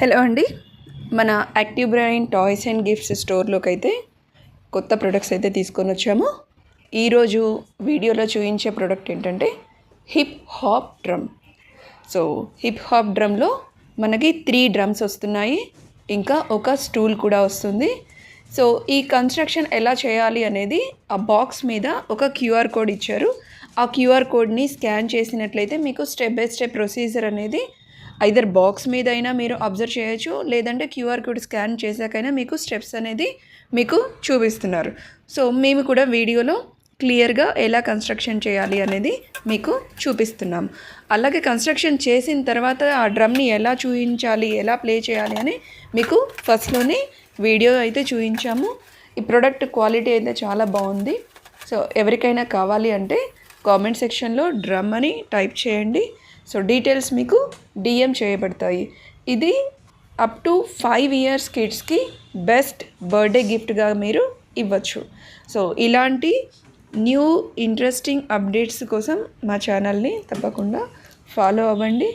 Hello అండి. మన Active Brain Toys and Gifts స్టోర్లోకి అయితే కొత్త ప్రొడక్ట్స్ అయితే తీసుకొని వచ్చాము. ఈరోజు వీడియోలో చూపించే ప్రోడక్ట్ ఏంటంటే hip hop drum. So hip hop డ్రమ్లో మనకి 3 డ్రమ్స్ వస్తున్నాయి, ఇంకా ఒక స్టూల్ కూడా వస్తుంది. సో ఈ కన్స్ట్రక్షన్ ఎలా చేయాలి అనేది ఆ బాక్స్ మీద ఒక క్యూఆర్ కోడ్ ఇచ్చారు. ఆ క్యూఆర్ కోడ్ని స్కాన్ చేసినట్లయితే మీకు స్టెప్ బై స్టెప్ ప్రొసీజర్ అనేది ఐదర్ బాక్స్ మీద అయినా మీరు అబ్జర్వ్ చేయొచ్చు, లేదంటే క్యూఆర్ కోడ్ స్కాన్ చేశాకైనా మీకు స్టెప్స్ అనేది మీకు చూపిస్తున్నారు. సో మేము కూడా వీడియోలో క్లియర్గా ఎలా కన్స్ట్రక్షన్ చేయాలి అనేది మీకు చూపిస్తున్నాం. అలాగే కన్స్ట్రక్షన్ చేసిన తర్వాత ఆ డ్రమ్ని ఎలా చూపించాలి, ఎలా ప్లే చేయాలి అని మీకు ఫస్ట్లోనే వీడియో అయితే చూపించాము. ఈ ప్రోడక్ట్ క్వాలిటీ అయితే చాలా బాగుంది. సో ఎవరికైనా కావాలి అంటే కామెంట్ సెక్షన్లో డ్రమ్ అని టైప్ చేయండి. సో డీటెయిల్స్ మీకు డిఎం చేయబడతాయి. ఇది అప్ టు 5 ఇయర్స్ కిడ్స్కి బెస్ట్ బర్త్డే గిఫ్ట్గా మీరు ఇవ్వచ్చు. సో ఇలాంటి న్యూ ఇంట్రెస్టింగ్ అప్డేట్స్ కోసం మా ఛానల్ని తప్పకుండా ఫాలో అవ్వండి.